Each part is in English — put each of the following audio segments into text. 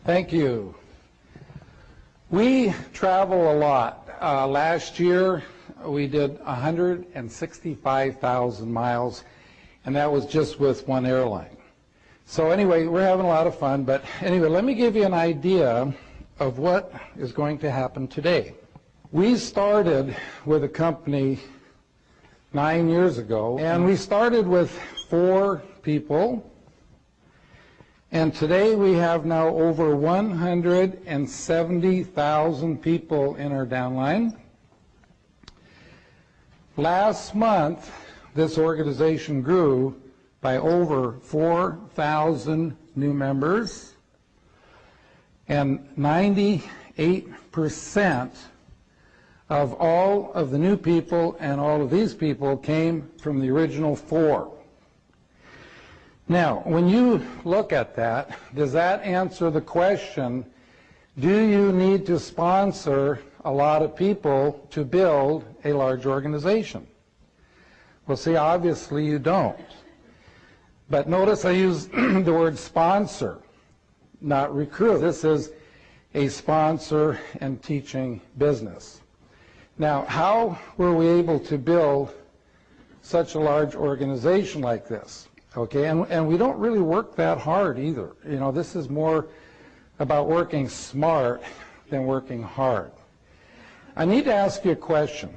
Thank you. We travel a lot. Last year we did 165,000 miles, and that was just with one airline. So anyway, we're having a lot of fun, but anyway, let me give you an idea of what is going to happen today. We started with a company 9 years ago, and we started with 4 people. And today we have now over 170,000 people in our downline. Last month, this organization grew by over 4,000 new members, and 98% of all of the new people and all of these people came from the original 4. Now, when you look at that, does that answer the question, do you need to sponsor a lot of people to build a large organization? Well, see, obviously you don't. But notice I use the word sponsor, not recruit. This is a sponsor and teaching business. Now, how were we able to build such a large organization like this? Okay, and we don't really work that hard either. You know, this is more about working smart than working hard. I need to ask you a question.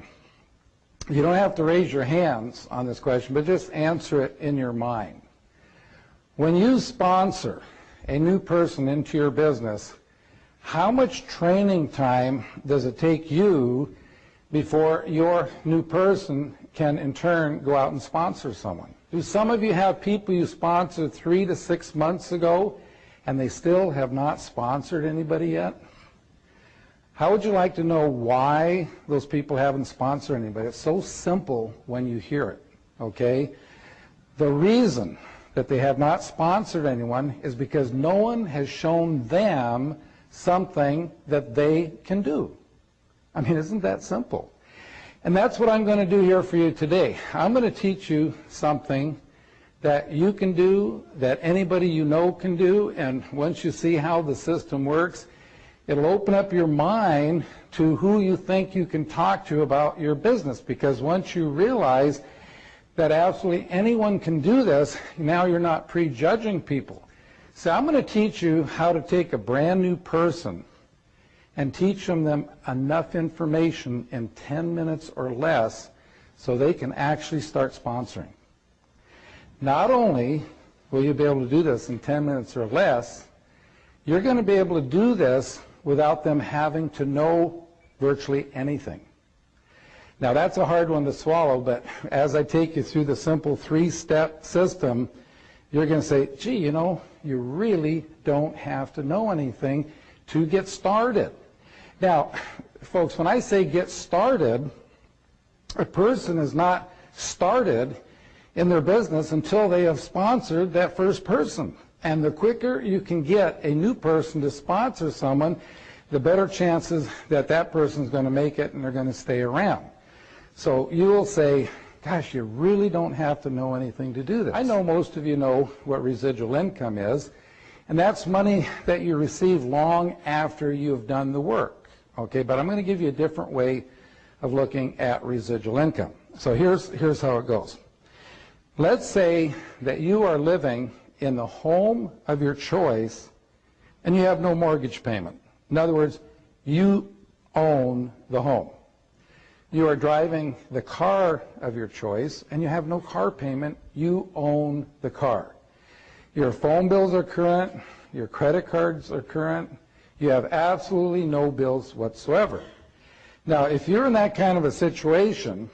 You don't have to raise your hands on this question, but just answer it in your mind. When you sponsor a new person into your business, how much training time does it take you before your new person can in turn go out and sponsor someone? Do some of you have people you sponsored 3 to 6 months ago and they still have not sponsored anybody yet? How would you like to know why those people haven't sponsored anybody? It's so simple when you hear it, okay? The reason that they have not sponsored anyone is because no one has shown them something that they can do. I mean, isn't that simple? And that's what I'm going to do here for you today. I'm going to teach you something that you can do, that anybody you know can do, and once you see how the system works, it'll open up your mind to who you think you can talk to about your business, because once you realize that absolutely anyone can do this, now you're not prejudging people. So I'm going to teach you how to take a brand new person and teach them enough information in 10 minutes or less so they can actually start sponsoring. Not only will you be able to do this in 10 minutes or less, you're going to be able to do this without them having to know virtually anything. Now that's a hard one to swallow, but as I take you through the simple 3-step system, you're going to say, gee, you know, you really don't have to know anything to get started. Now, folks, when I say get started, a person is not started in their business until they have sponsored that first person. And the quicker you can get a new person to sponsor someone, the better chances that that person is going to make it and they're going to stay around. So you will say, gosh, you really don't have to know anything to do this. I know most of you know what residual income is, and that's money that you receive long after you've done the work. Okay, but I'm going to give you a different way of looking at residual income. So here's how it goes. Let's say that you are living in the home of your choice and you have no mortgage payment. In other words, you own the home. You are driving the car of your choice and you have no car payment. You own the car. Your phone bills are current. Your credit cards are current. You have absolutely no bills whatsoever. Now, if you're in that kind of a situation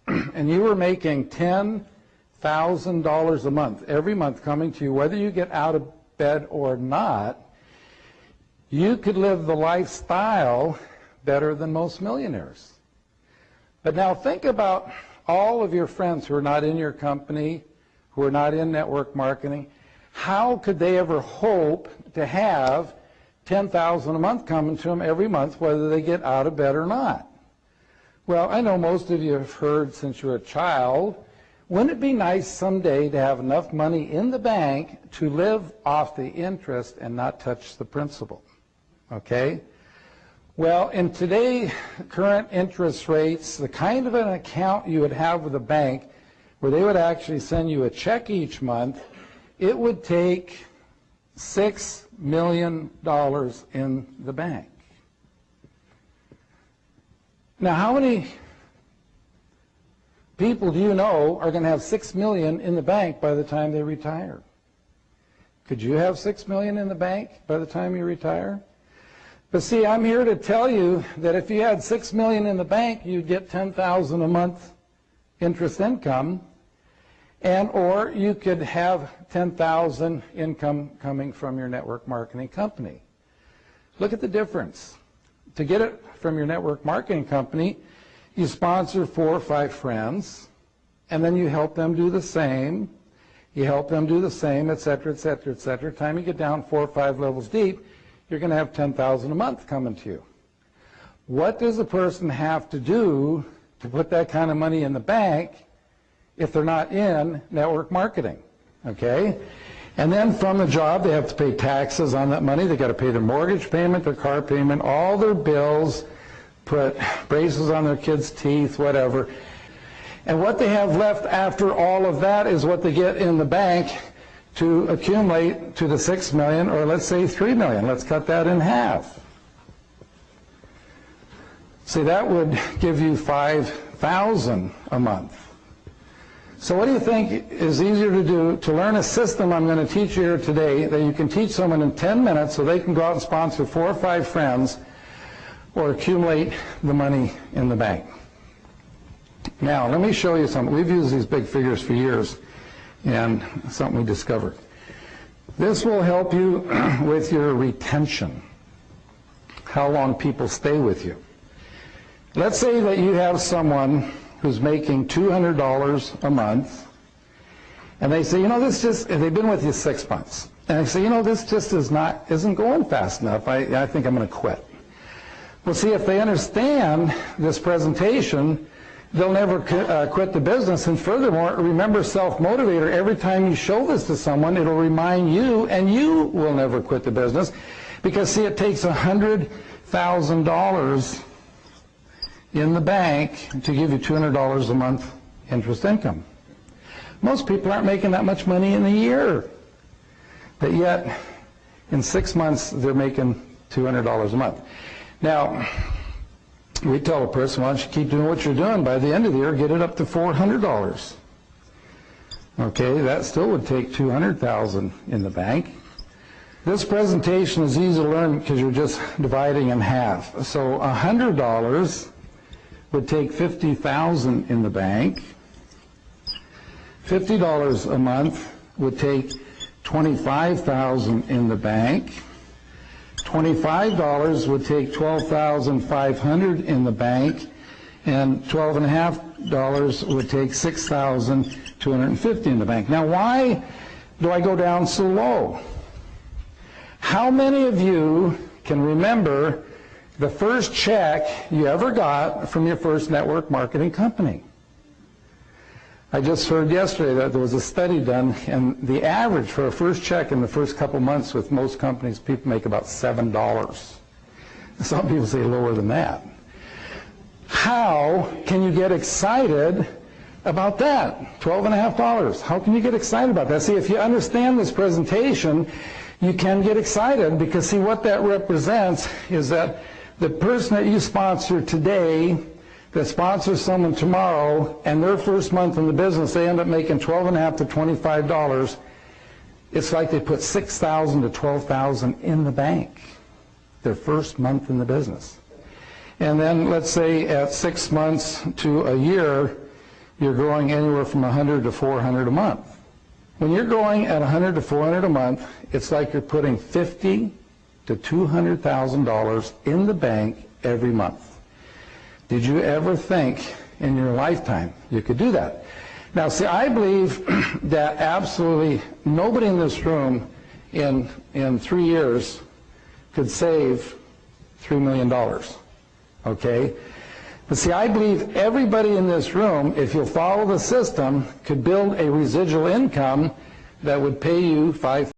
and you were making $10,000 a month, every month coming to you, whether you get out of bed or not, you could live the lifestyle better than most millionaires. But now think about all of your friends who are not in your company, who are not in network marketing. How could they ever hope to have $10,000 a month coming to them every month, whether they get out of bed or not? Well, I know most of you have heard since you were a child Wouldn't it be nice someday to have enough money in the bank to live off the interest and not touch the principal? Okay? Well, in today's current interest rates, the kind of an account you would have with a bank where they would actually send you a check each month, it would take $6 million in the bank. Now, how many people do you know are going to have $6 million in the bank by the time they retire? Could you have $6 million in the bank by the time you retire? But see, I'm here to tell you that if you had $6 million in the bank, you'd get $10,000 a month interest income, and or you could have $10,000 income coming from your network marketing company. Look at the difference. To get it from your network marketing company, you sponsor 4 or 5 friends, and then you help them do the same. You help them do the same, et cetera, et cetera, et cetera. Time you get down 4 or 5 levels deep, you're going to have $10,000 a month coming to you. What does a person have to do to put that kind of money in the bank if they're not in network marketing? Okay? And then from the job, they have to pay taxes on that money. They've got to pay their mortgage payment, their car payment, all their bills, put braces on their kids' teeth, whatever. And what they have left after all of that is what they get in the bank to accumulate to the $6 million, or let's say $3 million. Let's cut that in half. See, that would give you $5,000 a month. So what do you think is easier to do to learn a system I'm going to teach you here today that you can teach someone in 10 minutes so they can go out and sponsor 4 or 5 friends or accumulate the money in the bank? Now, let me show you something. We've used these big figures for years, and something we discovered. This will help you with your retention, how long people stay with you. Let's say that you have someone who's making $200 a month, and they say, you know, this just, they've been with you 6 months, and they say, you know, this just isn't going fast enough. I think I'm going to quit. Well, see, if they understand this presentation, they'll never quit the business. And furthermore, remember self-motivator. Every time you show this to someone, it'll remind you, and you will never quit the business. Because, see, it takes $100,000 in the bank to give you $200 a month interest income. Most people aren't making that much money in a year. But yet, in 6 months, they're making $200 a month. Now, we tell a person, why don't you keep doing what you're doing? By the end of the year, get it up to $400. Okay, that still would take $200,000 in the bank. This presentation is easy to learn because you're just dividing in half. So $100 would take $50,000 in the bank. $50 a month would take $25,000 in the bank. $25 would take $12,500 in the bank, and $12.50 would take $6,250 in the bank. Now, why do I go down so low? How many of you can remember the first check you ever got from your first network marketing company? I just heard yesterday that there was a study done, and the average for a first check in the first couple months with most companies, people make about $7. Some people say lower than that. How can you get excited about that? $12.50. How can you get excited about that? See, if you understand this presentation, you can get excited, because see, what that represents is that the person that you sponsor today that sponsors someone tomorrow, and their first month in the business, they end up making $12.50 to $25. It's like they put $6,000 to $12,000 in the bank their first month in the business. And then let's say at 6 months to a year, you're growing anywhere from $100 to $400 a month. When you're growing at $100 to $400 a month, it's like you're putting $50,000 to $200,000 in the bank every month. Did you ever think in your lifetime you could do that? Now, see, I believe that absolutely nobody in this room in 3 years could save $3 million, okay? But see, I believe everybody in this room, if you'll follow the system, could build a residual income that would pay you $5,000.